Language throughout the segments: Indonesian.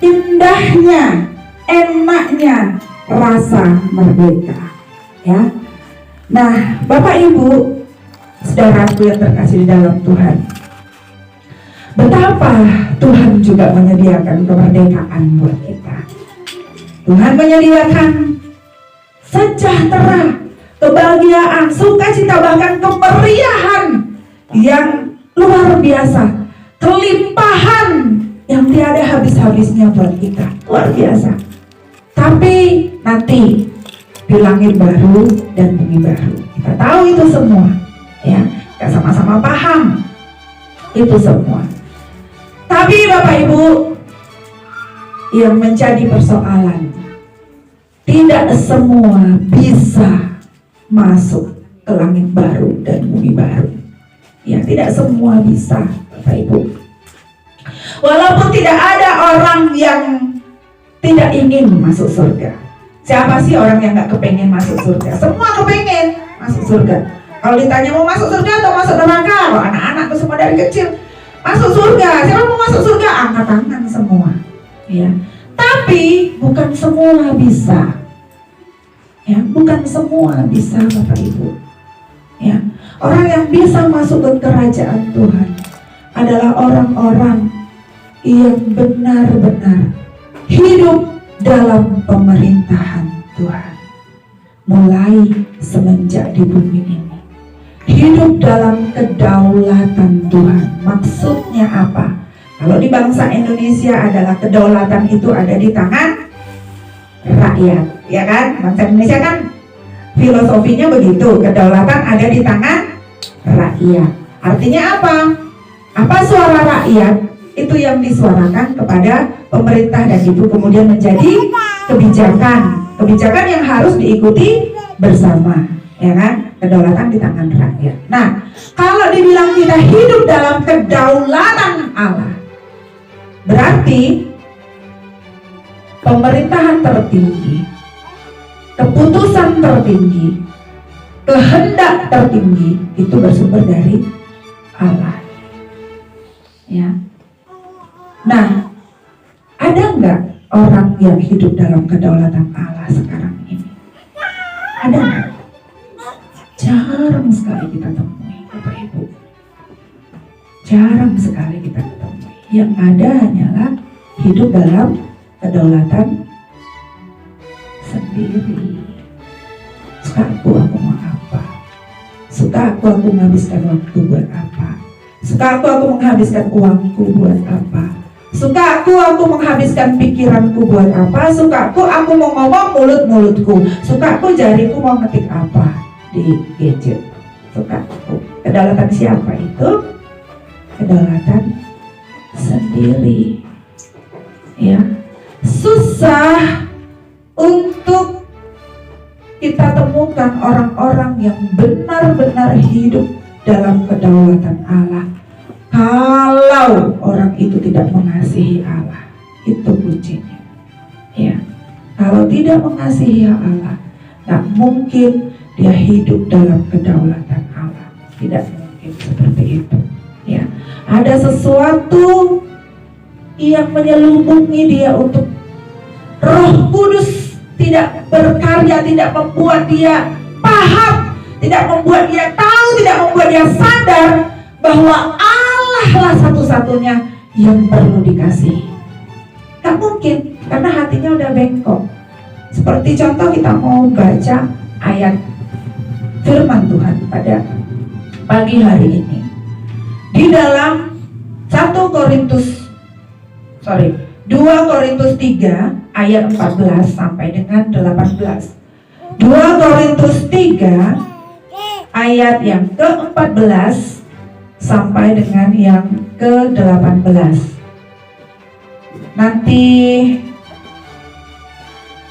indahnya, enaknya rasa merdeka. Ya. Nah, Bapak Ibu, saudaraku yang terkasih di dalam Tuhan, betapa Tuhan juga menyediakan kemerdekaan buat kita. Tuhan menyediakan sejahtera, kebahagiaan, sukacita, bahkan kemeriahan yang luar biasa, kelimpahan yang tiada habis-habisnya buat kita, luar biasa. Tapi nanti di langit baru dan bumi baru, kita tahu itu semua, ya, kita sama-sama paham itu semua. Tapi Bapak Ibu, yang menjadi persoalan, tidak semua bisa masuk ke langit baru dan bumi baru. Ya, tidak semua bisa, Bapak Ibu. Walaupun tidak ada orang yang tidak ingin masuk surga. Siapa sih orang yang gak kepengen masuk surga? Semua kepengen masuk surga. Kalau ditanya mau masuk surga atau masuk neraka, kalau anak-anak tuh semua dari kecil masuk surga. Siapa mau masuk surga? Angkat tangan semua. Ya. Tapi bukan semua bisa. Ya, bukan semua bisa, Bapak Ibu. Ya, orang yang bisa masuk ke kerajaan Tuhan adalah orang-orang yang benar-benar hidup dalam pemerintahan Tuhan. Mulai semenjak di bumi ini, hidup dalam kedaulatan Tuhan. Maksudnya apa? Kalau di bangsa Indonesia adalah kedaulatan itu ada di tangan rakyat, ya kan? Bangsa Indonesia kan filosofinya begitu, kedaulatan ada di tangan rakyat. Artinya apa? Apa suara rakyat? Itu yang disuarakan kepada pemerintah dan itu kemudian menjadi kebijakan. Kebijakan yang harus diikuti bersama, ya kan? Kedaulatan di tangan rakyat. Nah, kalau dibilang kita hidup dalam kedaulatan Allah, berarti pemerintahan tertinggi, keputusan tertinggi, kehendak tertinggi itu bersumber dari Allah. Ya. Nah, ada nggak orang yang hidup dalam kedaulatan Allah sekarang ini? Ada nggak? Jarang sekali kita temui, Bapak Ibu. Jarang sekali kita temui. Yang ada hanyalah hidup dalam kedaulatan sendiri. Suka aku mau apa? Suka aku menghabiskan waktu buat apa? Suka aku menghabiskan uangku buat apa? Suka aku menghabiskan pikiranku buat apa? Suka aku mau ngomong mulutku. Suka aku jariku mau ngetik apa di gadget. Suka aku. Kedaulatan siapa itu? Kedaulatan sendiri. Ya. Susah untuk kita temukan orang-orang yang benar-benar hidup dalam kedaulatan Allah. Kalau orang itu tidak mengasihi Allah, itu kuncinya. Ya, kalau tidak mengasihi Allah, tak mungkin dia hidup dalam kedaulatan Allah. Tidak mungkin seperti itu. Ya, ada sesuatu yang menyelubungi dia untuk Roh Kudus tidak berkarya, tidak membuat dia paham, tidak membuat dia tahu, tidak membuat dia sadar bahwa Allah lah satu-satunya yang perlu dikasihi. Tak mungkin, karena hatinya udah bengkok. Seperti contoh kita mau baca ayat firman Tuhan pada pagi hari ini. Di dalam 2 Korintus 3 ayat 14 sampai dengan 18. 2 Korintus 3 ayat yang ke-14 sampai dengan yang ke-18. Nanti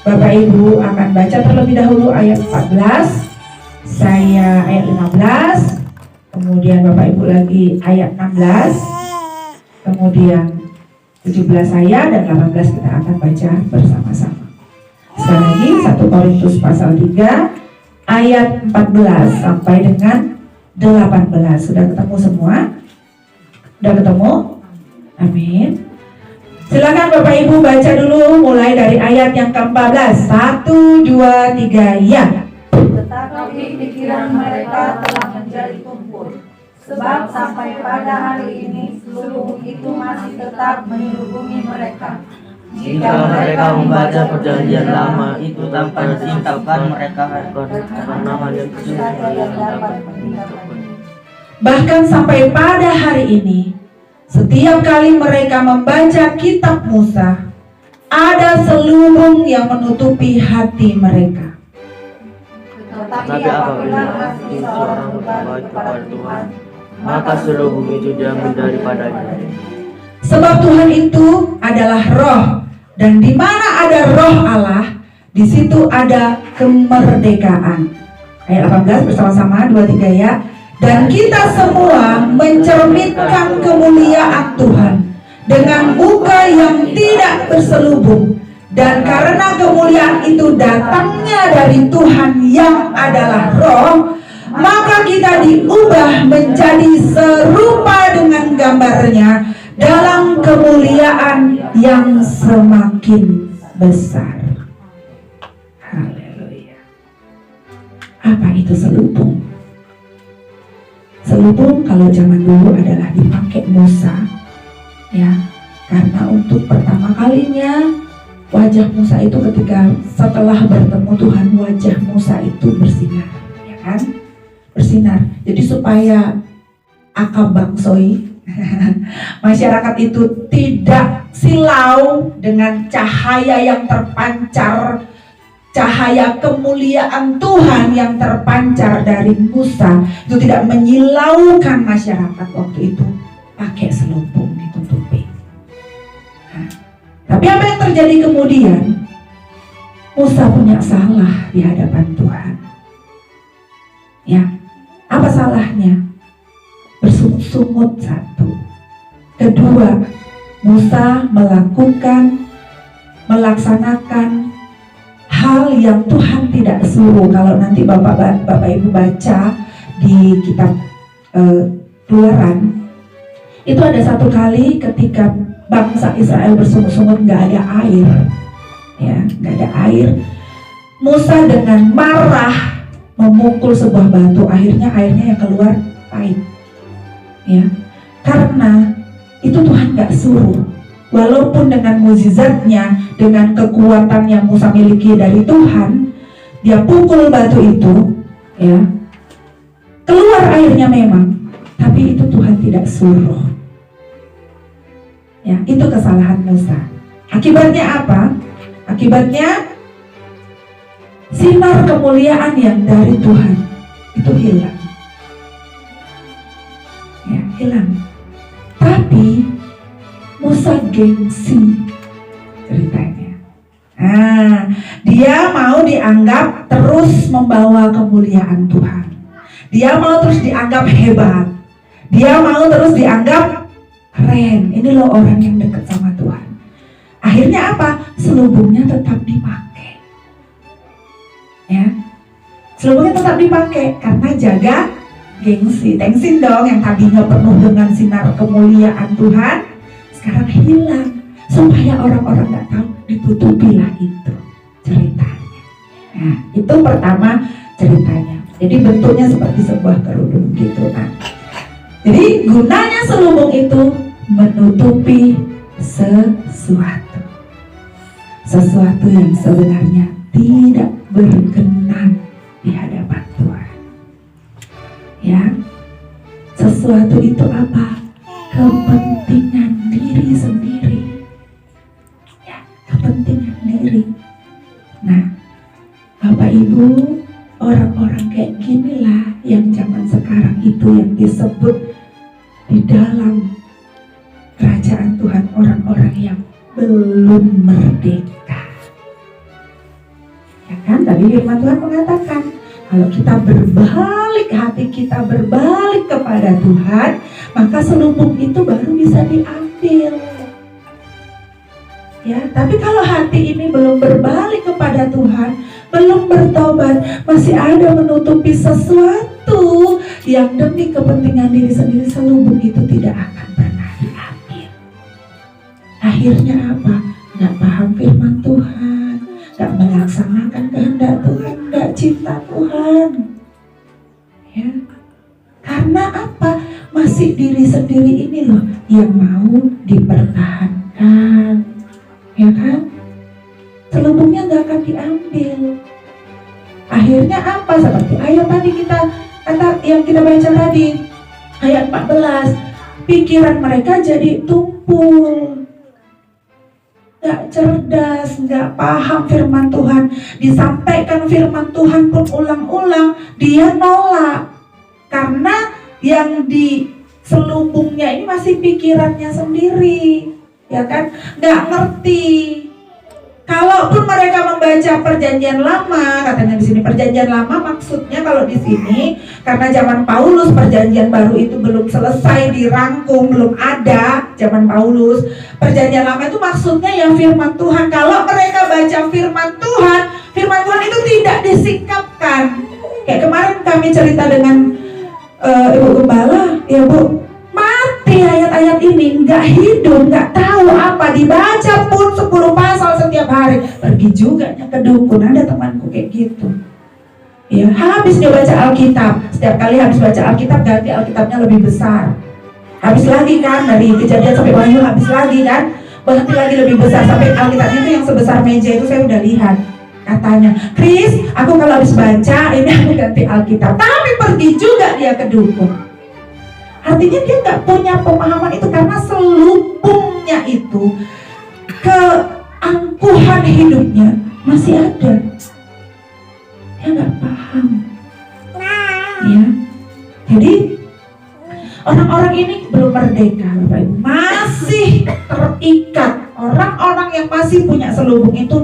Bapak Ibu akan baca terlebih dahulu ayat 14, saya ayat 15, kemudian Bapak Ibu lagi ayat 16, kemudian 17 saya dan 18 kita akan baca bersama-sama. Sekali lagi 1 Korintus pasal 3 ayat 14 sampai dengan 18. Sudah ketemu semua? Sudah ketemu? Amin. Silakan Bapak Ibu baca dulu mulai dari ayat yang ke-14. 1, 2, 3, ya. Tetapi pikiran mereka telah menjadi tumpul, sebab sampai pada hari ini seluruh itu masih tetap menyelubungi mereka. Jika mereka membaca perjanjian lama itu tanpa ditinggalkan, mereka karena hanya Bahkan sampai pada hari ini, setiap kali mereka membaca kitab Musa, ada selubung yang menutupi hati mereka. Tetapi apabila hati seorang berbalik kepada Tuhan, maka selubung itu diambil daripadanya. Sebab Tuhan itu adalah roh, dan di mana ada roh Allah, di situ ada kemerdekaan. Ayat 18 bersama-sama, 2, 3 ya. Dan kita semua mencerminkan kemuliaan Tuhan dengan muka yang tidak berselubung. Dan karena kemuliaan itu datangnya dari Tuhan yang adalah roh, maka kita diubah menjadi serupa dengan gambarnya dalam kemuliaan yang semakin besar. Haleluya. Apa itu selubung? Selubung kalau zaman dulu adalah dipakai Musa, ya, karena untuk pertama kalinya wajah Musa itu ketika setelah bertemu Tuhan, wajah Musa itu bersinar, ya kan? Bersinar. Jadi supaya akabangsoi masyarakat itu tidak silau dengan cahaya yang terpancar, cahaya kemuliaan Tuhan yang terpancar dari Musa, itu tidak menyilaukan masyarakat waktu itu, pakai selubung ditutupi. Tapi apa yang terjadi kemudian? Musa punya salah di hadapan Tuhan. Ya, apa salahnya? Bersungut-sungut satu. Kedua, Musa melaksanakan hal yang Tuhan tidak suruh. Kalau nanti Bapak Ibu baca di kitab Keluaran, itu ada satu kali ketika bangsa Israel bersungut-sungut nggak ada air, ya, nggak ada air. Musa dengan marah memukul sebuah batu, akhirnya airnya yang keluar pahit, ya, karena itu Tuhan nggak suruh. Walaupun dengan mukjizatnya, dengan kekuatan yang Musa miliki dari Tuhan, dia pukul batu itu, ya, keluar airnya memang, tapi itu Tuhan tidak suruh. Ya, itu kesalahan Musa. Akibatnya apa? Akibatnya sinar kemuliaan yang dari Tuhan itu hilang. Ya, hilang. Tapi Musa gengsi ceritanya. Dia mau dianggap terus membawa kemuliaan Tuhan. Dia mau terus dianggap hebat. Dia mau terus dianggap keren. Ini loh orang yang dekat sama Tuhan. Akhirnya apa? Selubungnya tetap dipakai. Ya, selubungnya tetap dipakai karena jaga gengsi. Tengsin dong, yang tadinya penuh dengan sinar kemuliaan Tuhan, sekarang hilang. Supaya orang-orang nggak tahu, ditutupilah itu ceritanya. Nah, itu pertama ceritanya. Jadi bentuknya seperti sebuah kerudung gitu. Nah, jadi gunanya selubung itu menutupi sesuatu yang sebenarnya tidak berkenan di hadapan Tuhan. Ya, sesuatu itu apa? Kepentingan diri sendiri. Ya, kepentingan diri. Nah, Bapak Ibu, orang-orang kayak ginilah yang zaman sekarang itu yang disebut di dalam kerajaan Tuhan orang-orang yang belum merdeka. Ya kan, tadi firman Tuhan mengatakan kalau kita berbalik, hati kita berbalik kepada Tuhan, maka selubung itu baru bisa diambil. Ya, tapi kalau hati ini belum berbalik kepada Tuhan, belum bertobat, masih ada menutupi sesuatu yang demi kepentingan diri sendiri, selubung itu tidak akan pernah diambil. Akhirnya apa? Nggak paham firman Tuhan, nggak melaksanakan kehendak Tuhan, nggak cinta Tuhan. Ya, karena apa? Masih diri sendiri ini loh yang mau dipertahankan, ya kan? Selubungnya nggak akan diambil. Akhirnya apa? Seperti ayat tadi yang kita baca tadi, ayat 14, pikiran mereka jadi tumpul, nggak cerdas, nggak paham firman Tuhan. Disampaikan firman Tuhan pun ulang-ulang, dia nolak. Karena yang di selubungnya ini masih pikirannya sendiri, ya kan? Nggak ngerti. Kalaupun mereka membaca perjanjian lama, katanya di sini perjanjian lama maksudnya kalau di sini karena zaman Paulus perjanjian baru itu belum selesai dirangkum, belum ada zaman Paulus. Perjanjian lama itu maksudnya ya firman Tuhan. Kalau mereka baca firman Tuhan itu tidak disingkapkan. Kayak kemarin kami cerita dengan Ibu Gembala, ya Bu, mati ayat-ayat ini, nggak hidup, nggak tahu apa, dibaca pun 10 pasal setiap hari, pergi juga ke dukun. Ada temanku kayak gitu, ya, habis dia baca Alkitab, setiap kali habis baca Alkitab ganti Alkitabnya lebih besar, habis lagi kan, dari Kejadian sampai Wahyu habis lagi kan, berhenti lagi lebih besar, sampai Alkitabnya itu yang sebesar meja itu saya udah lihat. Katanya, Chris, aku kalau habis baca ini aku ganti Alkitab, tapi pergi juga dia ke dukun. Artinya dia nggak punya pemahaman itu karena selubungnya itu, keangkuhan hidupnya masih ada. Dia nggak paham. Ya, jadi orang-orang ini belum merdeka, Bapak Ibu. Masih terikat. Orang-orang yang masih punya selubung itu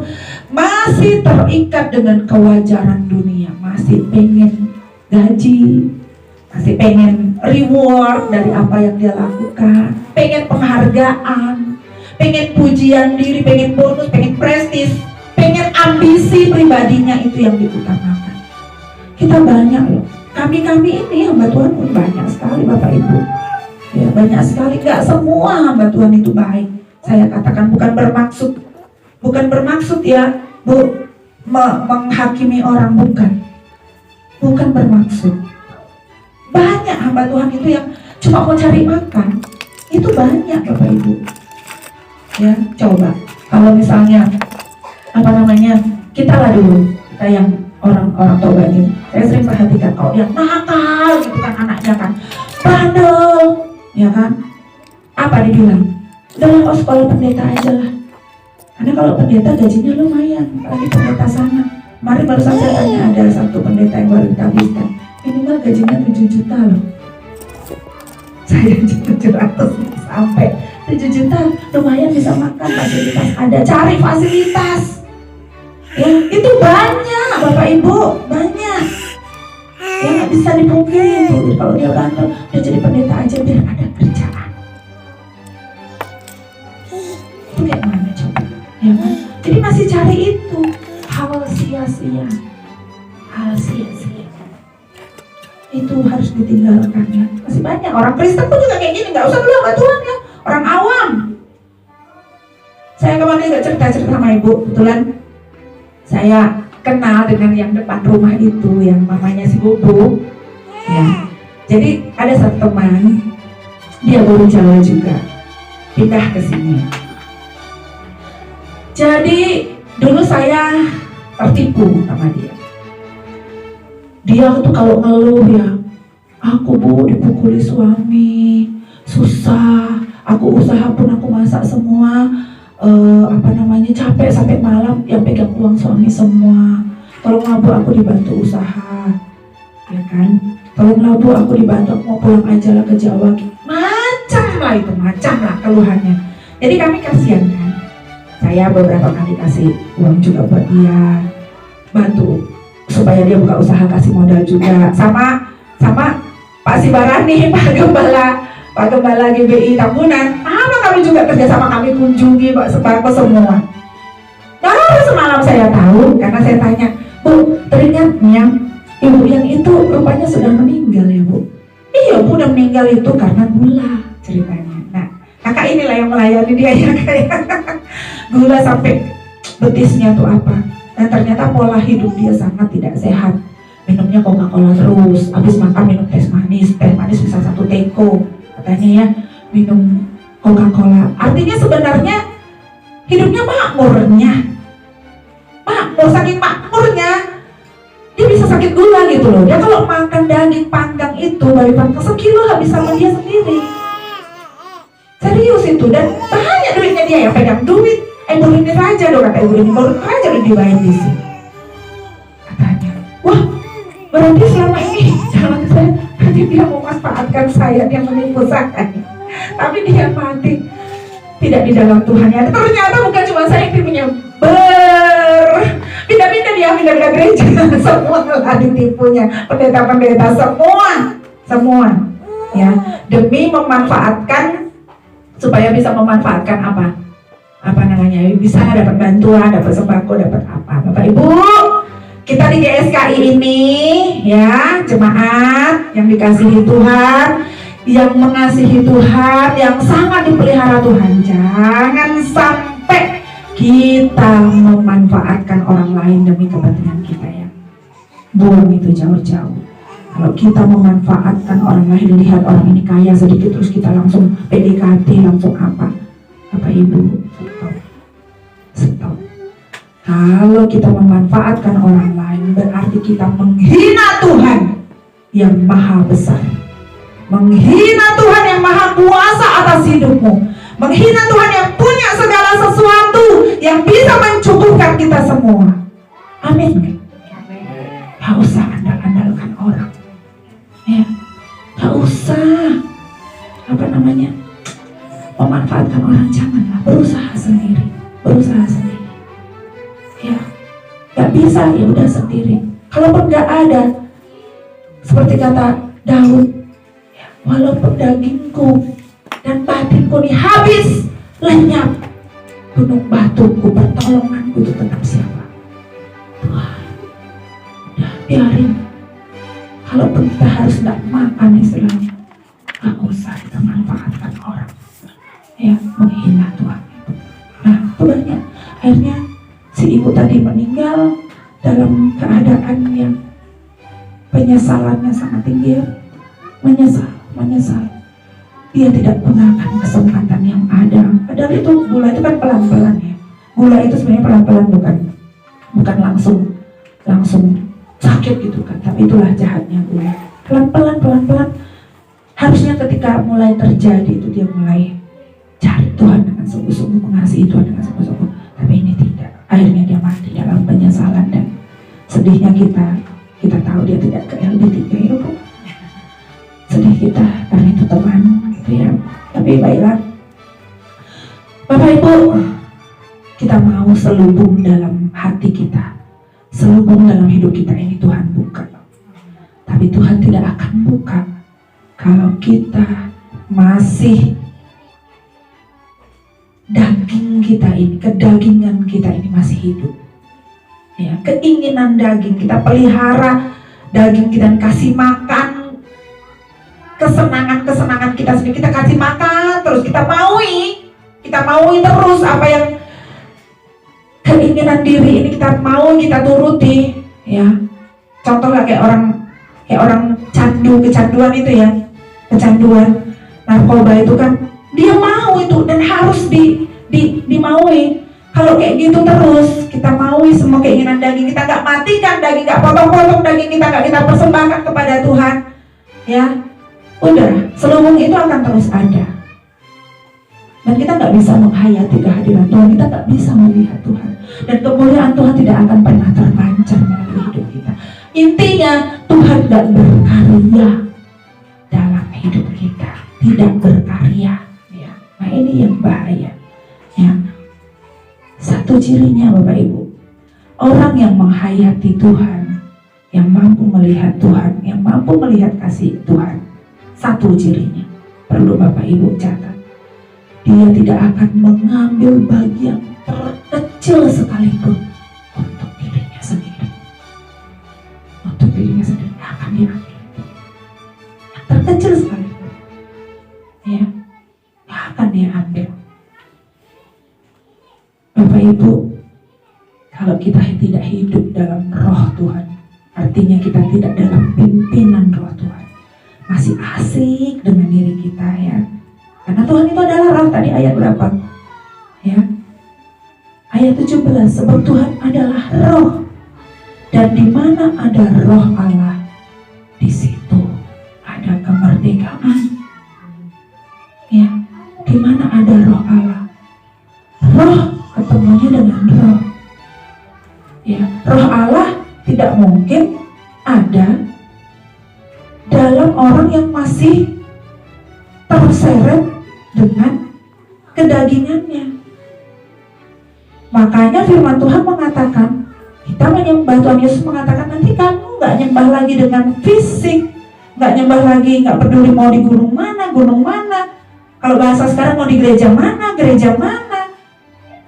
masih terikat dengan kewajaran dunia, masih pengen gaji, masih pengen reward dari apa yang dia lakukan, pengen penghargaan, pengen pujian diri, pengen bonus, pengen prestis, pengen ambisi pribadinya itu yang diutamakan. Kita banyak loh, kami ini hamba Tuhan pun banyak sekali Bapak Ibu, ya banyak sekali. Gak semua hamba Tuhan itu baik. Saya katakan bukan bermaksud ya Bu menghakimi orang, bukan bermaksud. Banyak hamba Tuhan itu yang cuma mau cari makan, itu banyak Bapak Ibu. Ya, coba kalau misalnya kita lah dulu, kita yang orang-orang toba ini, saya sering perhatikan kalau yang nakal gitu kan, anaknya kan bandel, ya kan, apa dibilang? Udah lah, sekolah pendeta aja lah, karena kalau pendeta gajinya lumayan, apalagi pendeta sana. Kemarin barusan saya tanya, ada satu pendeta yang baru ditabiskan, minimal gajinya 7 juta loh. Saya 700 sampai 7 juta, lumayan bisa makan, fasilitas ada, cari fasilitas. Ya, itu banyak Bapak Ibu, banyak. Ya nggak bisa dipungkiri tuh, kalau dia bandel, dia jadi pendeta aja biar ada kerjaan. Itu kayak mana coba? Ya kan? Jadi masih cari itu, hal sia-sia. Itu harus ditinggalkan ya. Masih banyak orang Kristen pun juga kayak gini, nggak usah dulu hamba Tuhan ya, orang awam. Saya kemarin juga cerita sama Ibu, kebetulan saya kenal dengan yang depan rumah itu, yang mamanya si Bobo. Ya. Jadi ada satu teman, dia guru Jawa juga, pindah ke sini. Jadi dulu saya tertipu sama dia. Dia tuh kalau ngeluh ya, aku Bu dipukuli suami, susah, aku usaha pun aku masak semua, capek sampai malam, yang pegang uang suami semua. Tolonglah Bu, aku dibantu usaha, ya kan? Tolonglah Bu, aku dibantu, aku mau pulang aja lah ke Jawa. Macam lah keluhannya. Jadi kami kasihan kan. Saya beberapa kali kasih uang juga buat dia, bantu supaya dia buka usaha, kasih modal juga. Sama Pak Sibarani, Pak Gembala GBI Tambunan, kami juga kerja sama, kami kunjungi Pak sembako semua. Baru semalam saya tahu, karena saya tanya, Bu, ternyata ibu yang itu rupanya sudah meninggal ya Bu. Iya Bu, udah meninggal itu karena gula ceritanya. Nah, Kakak inilah yang melayani dia ya kayak gula sampai betisnya tuh apa. Dan ternyata pola hidup dia sangat tidak sehat. Minumnya Coca-Cola terus, habis makan minum teh manis bisa 1 teko katanya ya, minum Coca-Cola. Artinya sebenarnya hidupnya makmur, saking makmurnya dia bisa sakit gula gitu loh. Dia kalau makan daging panggang itu baru sekilo habis sama dia sendiri. Serius itu, dan banyak duitnya dia yang pegang duit. Ibu ini raja dong, kata ibu ini, baru raja udah dibayar di sini. Katanya, wah berarti selama ini jangan saya, berarti dia memanfaatkan saya, dia menipu saya. Tapi dia mati tidak di dalam Tuhan ya. Ternyata bukan cuma saya yang tipunya, pindah-pindah gereja, semua telah ditipunya, pendeta-pendeta semua ya, demi memanfaatkan, supaya bisa memanfaatkan apa namanya, bisa dapat bantuan, dapat sembako, dapat apa. Bapak Ibu, kita di GSKI ini ya, jemaat yang dikasihi Tuhan, yang mengasihi Tuhan, yang sangat dipelihara Tuhan, jangan sampai kita memanfaatkan orang lain demi kepentingan kita ya. Buang itu jauh-jauh. Kalau kita memanfaatkan orang lain, lihat orang ini kaya sedikit terus kita langsung PDKT, langsung apa? Bapak Ibu, stop. Kalau kita memanfaatkan orang lain, berarti kita menghina Tuhan yang maha besar, menghina Tuhan yang maha kuasa atas hidupmu, menghina Tuhan yang punya segala sesuatu yang bisa mencukupkan kita semua. Amin. Gak usah andal-andalkan orang ya, gak usah memanfaatkan orang, janganlah. Berusaha sendiri ya. Gak bisa, ya udah sendiri. Kalaupun gak ada, seperti kata Daud ya, walaupun dagingku dan batinku ini habis lenyap, gunung batuku, pertolonganku itu tetap siapa? Tuhan. Udah biarin. Kalaupun kita harus gak makan istilahnya, gak usah kita manfaatkan orang ya, menghina Tuhan. Nah itu banyak. Akhirnya si ibu tadi meninggal dalam keadaan yang penyesalannya sangat tinggi ya. Menyesal. Dia tidak gunakan kesempatan yang ada. Padahal itu gula itu kan pelan-pelan ya. Gula itu sebenarnya pelan-pelan, bukan langsung sakit gitu kan. Tapi itulah jahatnya gula. Pelan-pelan. Harusnya ketika mulai terjadi itu dia mulai cari Tuhan dengan sungguh-sungguh, mengasihi Tuhan dengan sungguh-sungguh. Tapi ini tidak. Akhirnya dia mati dalam penyesalan, dan sedihnya kita tahu dia tidak ke LB3 ya Bu. Sedih kita karena itu teman gitu ya. Tapi baiklah Bapak Ibu, kita mau selubung dalam hati kita, selubung dalam hidup kita ini Tuhan buka. Tapi Tuhan tidak akan buka kalau kita masih daging kita ini, kedagingan kita ini masih hidup ya. Keinginan daging kita pelihara, daging kita kasih makan, kesenangan kita sendiri kita kasih makan terus, kita maui terus apa yang keinginan diri ini kita mau, kita turuti ya. Contohnya kayak orang kecanduan itu ya, kecanduan narkoba itu kan, dia mau itu dan harus dimaui. Kalau kayak gitu terus kita maui semua keinginan daging kita, gak matikan daging, gak potong-potong daging kita, gak kita persembahkan kepada Tuhan ya, udah selubung itu akan terus ada. Dan kita gak bisa menghayati kehadiran Tuhan, kita gak bisa melihat Tuhan, dan kemuliaan Tuhan tidak akan pernah terpancar melalui hidup kita. Intinya Tuhan gak berkarya dalam hidup kita, tidak berkarya ya. Nah ini yang bahaya ya. Satu cirinya Bapak Ibu, orang yang menghayati Tuhan, yang mampu melihat Tuhan, yang mampu melihat kasih Tuhan, satu cirinya perlu Bapak Ibu catat, dia tidak akan mengambil bagian terkecil sekalipun untuk dirinya sendiri. Untuk dirinya sendiri akan diambil terkecil sekalipun ya, akan dia ambil. Bapak Ibu, kalau kita tidak hidup dalam roh Tuhan, artinya kita tidak dalam pimpinan roh Tuhan, masih asik dengan diri kita ya. Karena Tuhan itu adalah roh, tadi ayat berapa? Ya. Ayat 17, sebab Tuhan adalah roh. Dan di mana ada roh Allah, di situ ada kemerdekaan. Ya, di mana ada roh Allah, roh ketemunya dengan roh. Ya, roh Allah tidak mungkin ada dalam orang yang masih terseret dengan kedagingannya. Makanya firman Tuhan mengatakan, kita menyembah, Tuhan Yesus mengatakan, nanti kamu gak nyembah lagi dengan fisik, gak nyembah lagi, gak peduli mau di gunung mana, kalau bahasa sekarang mau di gereja mana,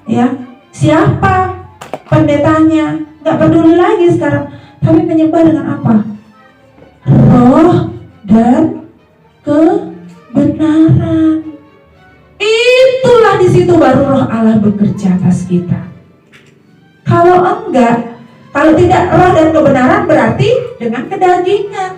ya, siapa pendetanya, gak peduli lagi sekarang, tapi menyembah dengan apa? Roh dan kebenaran. Itulah di situ baru roh Allah bekerja atas kita. Kalau enggak, kalau tidak roh dan kebenaran berarti dengan kedagingan.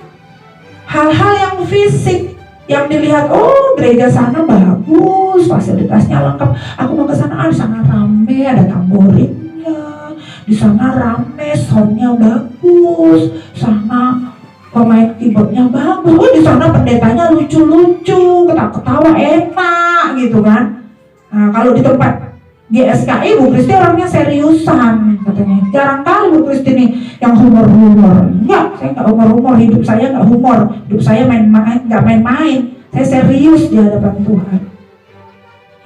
Hal-hal yang fisik yang dilihat, oh gereja sana bagus, fasilitasnya lengkap. Aku mau ke sana, di sana rame, ada tamborinnya, di sana rame, soundnya bagus, sana pemain keyboardnya bagus, oh di sana pendetanya lucu-lucu, ketawa-ketawa enak gitu kan. Nah, kalau di tempat GSKI Bu Kristi orangnya seriusan katanya. Jarang kali Bu Kristi nih yang humor-humor. Enggak, saya enggak humor-humor, hidup saya enggak humor. Hidup saya main-main, enggak main-main. Saya serius di hadapan Tuhan.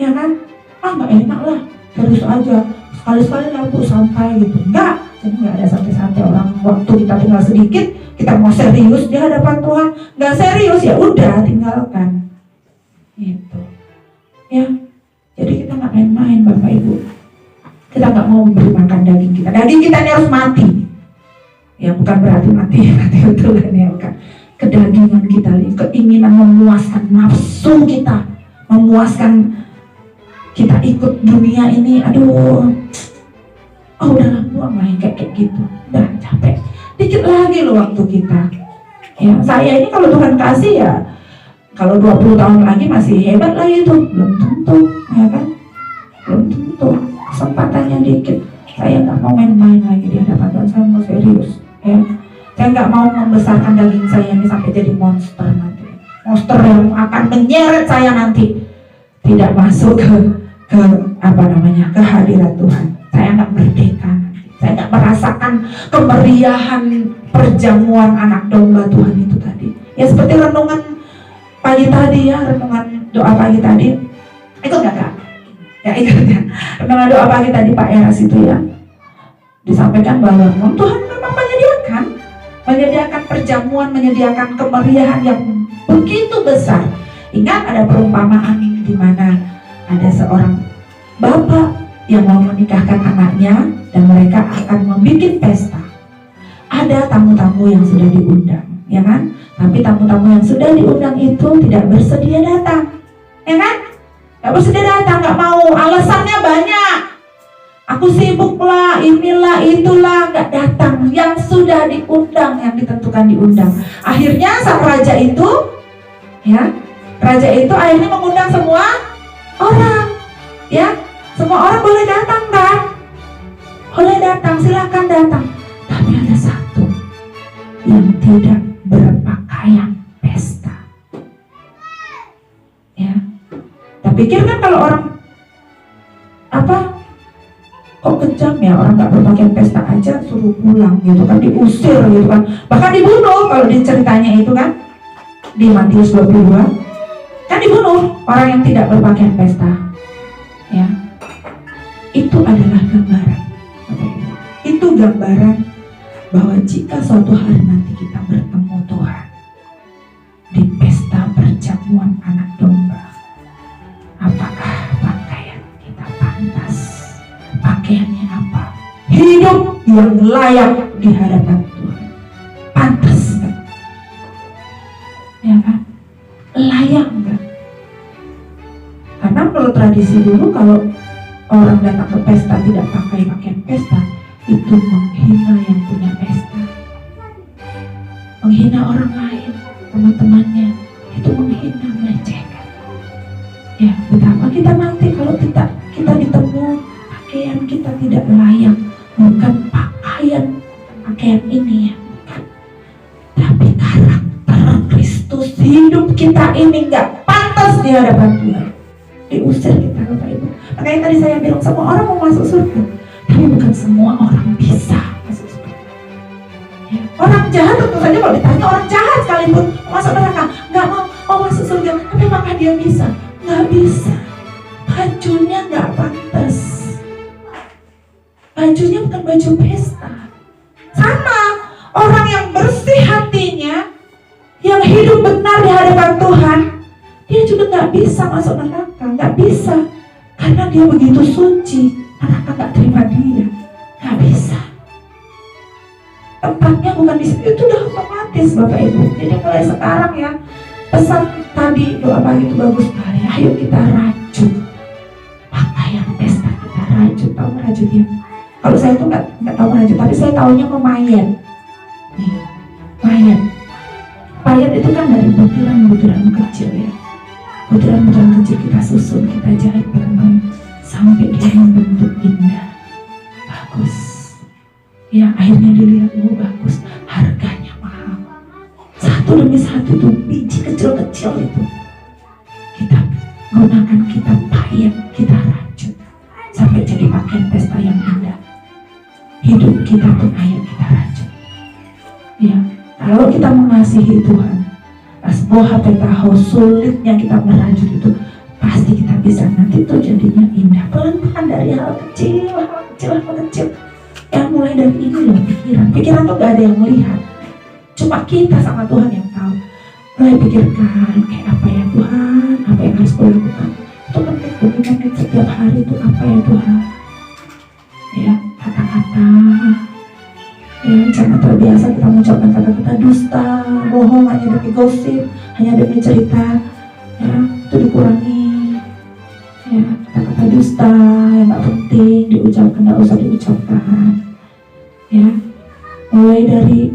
Ya kan? Enggak enak lah, serius aja. Sekali-sekali lah Bu santai gitu. Enggak, jadi enggak ada santai-santai orang. Waktu kita tinggal sedikit, kita mau serius di hadapan Tuhan. Enggak serius ya udah tinggalkan. Gitu. Ya. Jadi kita nggak main-main Bapak Ibu. Kita nggak mau memberi makan daging kita. Daging kita ini harus mati. Ya bukan berarti mati betul-betul ya bukan. Kedagingan kita, keinginan memuaskan nafsu kita, memuaskan kita ikut dunia ini. Aduh, oh udahlah buang lah kayak gitu. Udah capek. Dikit lagi loh waktu kita. Ya saya ini kalau Tuhan kasih ya. Kalau 20 tahun lagi masih hebat lagi itu, belum tentu, ya kan? Belum tentu, kesempatannya dikit. Saya nggak mau main-main lagi di hadapan Tuhan, saya mau serius, ya. Saya nggak mau membesarkan daging saya ini sampai jadi monster nanti. Monster yang akan menyeret saya nanti, tidak masuk ke kehadiran Tuhan. Saya nggak merdeka nanti. Saya nggak merasakan kemeriahan perjamuan anak domba Tuhan itu tadi. Ya seperti renungan pagi tadi ya, renungan doa pagi tadi. Ikut gak Kak? Ya ikut ya. Renungan doa pagi tadi Pak Eras itu ya, disampaikan bahwa Tuhan memang menyediakan perjamuan, menyediakan kemeriahan yang begitu besar. Ingat ada perumpamaan di mana ada seorang bapak yang mau menikahkan anaknya dan mereka akan membuat pesta. Ada tamu-tamu yang sudah diundang, ya kan? Tapi tamu-tamu yang sudah diundang itu tidak bersedia datang, ya kan? Gak bersedia datang, gak mau, alasannya banyak. Aku sibuk lah, inilah, itulah, gak datang. Yang sudah diundang, yang ditentukan diundang. Akhirnya sang raja itu, ya, raja itu akhirnya mengundang semua orang, ya. Semua orang boleh datang kan? Boleh datang, silakan datang. Tapi ada satu yang tidak berpakaian pesta. Ya. Tak pikir kan kalau orang kok kejam ya, orang nggak berpakaian pesta aja suruh pulang gitu kan, diusir gitu kan, bahkan dibunuh kalau diceritanya itu kan di Matius 22 kan dibunuh orang yang tidak berpakaian pesta. Ya. Itu adalah gambaran. Itu gambaran bahwa jika suatu hari nanti kita bertemu Tuhan di pesta perjamuan anak domba, apakah pakaian kita pantas? Pakaiannya apa? Hidup yang layak di hadapan Tuhan. Pantas gak? Ya kan? Layak gak? Karena menurut tradisi dulu kalau orang datang ke pesta tidak pakai pakaian pesta, itu menghina yang punya pesta. Menghina orang lain, teman-temannya, itu menghina, melecehkan. Ya, betapa kita nanti kalau kita ditemu pakaian kita tidak layak, bukan pakaian ini ya, bukan. Tapi karakter Kristus hidup kita ini nggak pantas di hadapan Tuhan. Diusir kita, Bapak Ibu. Makanya tadi saya bilang semua orang mau masuk surga, tapi bukan semua orang bisa masuk surga. Ya. Orang jahat tentu saja kalau ditanya orang jahat sekalipun masuk neraka nggak mau masuk surga, tapi apakah dia bisa? Nggak bisa. Bajunya nggak pantas. Bajunya bukan baju pesta. Sama orang yang bersih hatinya, yang hidup benar di hadapan Tuhan, dia juga nggak bisa masuk neraka, nggak bisa, karena dia begitu suci, neraka nggak terima dia, nggak bisa. Tempatnya bukan di situ, itu udah otomatis Bapak Ibu. Jadi mulai sekarang ya, pesan tadi doa pagi itu bagus sekali. Ayo kita rajut pakaian pesta, kita rajut. Tahu merajutnya? Kalau saya tuh nggak tahu merajut, tapi saya tahunya memayat. Nih, payat itu kan dari butiran-butiran kecil ya. Butiran-butiran kecil kita susun, kita jahit pelan-pelan sampai dia membentuk indah, bagus. Ya akhirnya dilihat, oh bagus, harganya mahal. Satu demi satu itu biji kecil-kecil itu kita gunakan, kita payat, kita rajut sampai jadi pakaian pesta yang indah. Hidup kita pun ayo kita rajut. Ya, kalau kita mengasihi Tuhan, asboha petaho, sulitnya kita merajut itu pasti kita bisa, nanti itu jadinya indah. Pelan-pelan dari hal kecil. Yang mulai dari ini loh, pikiran tuh gak ada yang melihat, cuma kita sama Tuhan yang tahu. Mulai pikirkan kayak apa ya Tuhan, apa yang harus gue lakukan. Itu menit setiap hari itu apa ya Tuhan. Ya, kata-kata. Ya, jangan terbiasa kita mengucapkan kata-kata dusta, bohong hanya demi gosip, hanya demi cerita. Ya, itu dikurangi. Ya, kata-kata dusta yang gak penting diucapkan, gak usah diucapkan. Ya, mulai dari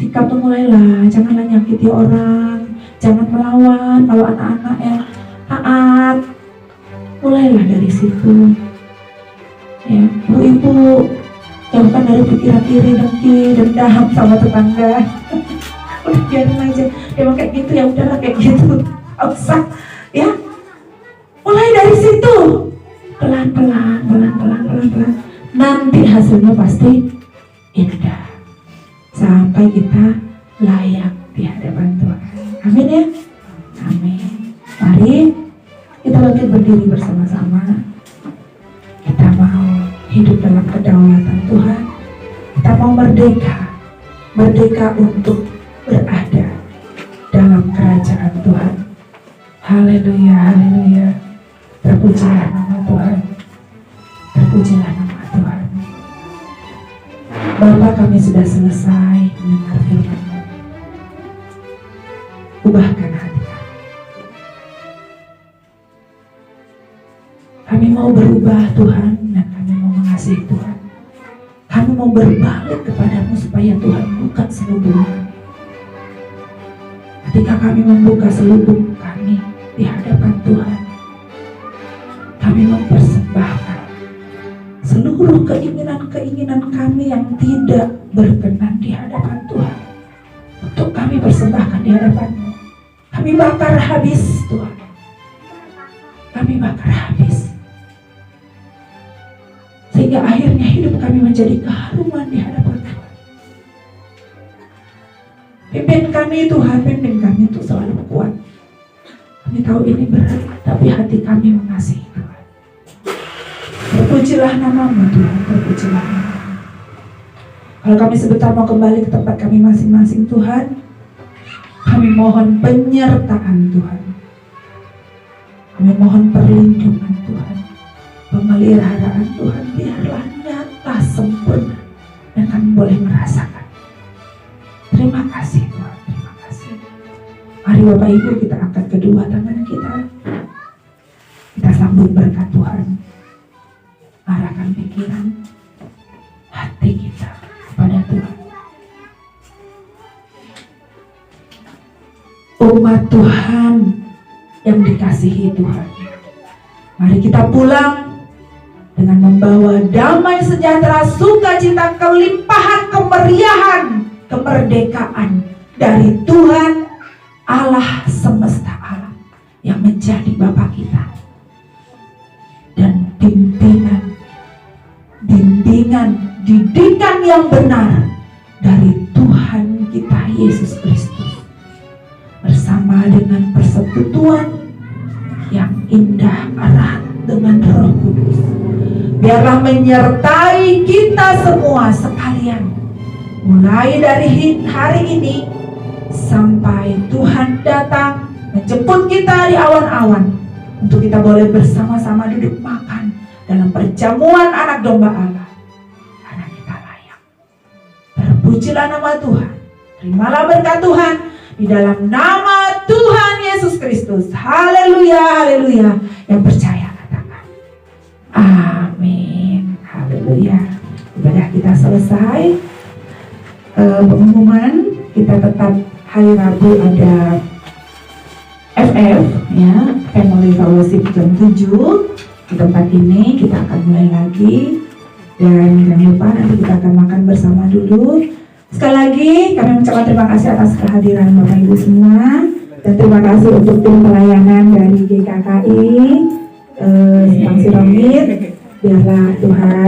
sikap tuh mulailah, janganlah nyakiti orang, jangan melawan. Kalau anak-anak yang taat, mulailah dari situ. Ya, ibu-ibu jauhkan dari pikiran iri, dengki, dendam sama tetangga. Udah biarin aja, emang kayak gitu ya udahlah kayak gitu, gak usah. Ya, mulai dari situ, pelan-pelan. Nanti hasilnya pasti indah, sampai kita layak di hadapan Tuhan. Amin ya, amin. Mari kita bangkit berdiri bersama-sama. Kita mau hidup dalam kedaulatan Tuhan. Kita mau merdeka untuk berada dalam kerajaan Tuhan. Haleluya, haleluya. Terpujilah nama Tuhan. Terpujilah nama Tuhan. Bapa, kami sudah selesai mendengar firman-Mu. Ubahkan hati kami. Kami mau berubah Tuhan, dan kami mau mengasihi Tuhan. Kami mau berbalik kepadamu supaya Tuhan buka selubung kami. Ketika kami membuka selubung kami di hadapan Tuhan, kami mempersembahkan seluruh keinginan kami yang tidak berkenan di hadapan Tuhan, untuk kami persembahkan di hadapan-Mu. Kami bakar habis Tuhan. Kami bakar habis, sehingga akhirnya hidup kami menjadi keharuman di hadapan Tuhan. Pimpin kami Tuhan, pimpin kami untuk selalu kuat. Kami tahu ini berat, tapi hati kami mengasihi Tuhan. Terpujilah nama-Mu Tuhan, terpujilah nama-Mu. Kalau kami sebentar mau kembali ke tempat kami masing-masing Tuhan, kami mohon penyertaan Tuhan. Kami mohon perlindungan Tuhan, pemeliharaan Tuhan, biarlah nyata sempurna dan kami boleh merasakan. Terima kasih Tuhan, terima kasih. Mari Bapak Ibu kita angkat kedua tangan kita. sambut berkat Tuhan. Arahkan pikiran hati kita kepada Tuhan. Umat Tuhan yang dikasihi Tuhan, mari kita pulang dengan membawa damai sejahtera, sukacita, kelimpahan, kemeriahan, kemerdekaan dari Tuhan Allah semesta alam yang menjadi Bapa kita, dan didikan yang benar dari Tuhan kita Yesus Kristus, bersama dengan persekutuan yang indah erat dengan Roh Kudus. Biarlah menyertai kita semua sekalian, mulai dari hari ini sampai Tuhan datang menjemput kita di awan-awan, untuk kita boleh bersama-sama duduk makan dalam perjamuan anak domba Allah, karena kita layak. Terpujilah nama Tuhan, terimalah berkat Tuhan di dalam nama Tuhan Yesus Kristus. Haleluya, haleluya. Yang percaya katakan amin. Haleluya. Ibadah kita selesai. Pengumuman kita tetap hari Rabu ada FF ya, Family Fellowship jam 7 di tempat ini. Kita akan mulai lagi, dan jangan lupa nanti kita akan makan bersama dulu. Sekali lagi kami mengucapkan terima kasih atas kehadiran Bapak Ibu semua, dan terima kasih untuk tim pelayanan dari GKKI Simpang Siromit. Biarlah Tuhan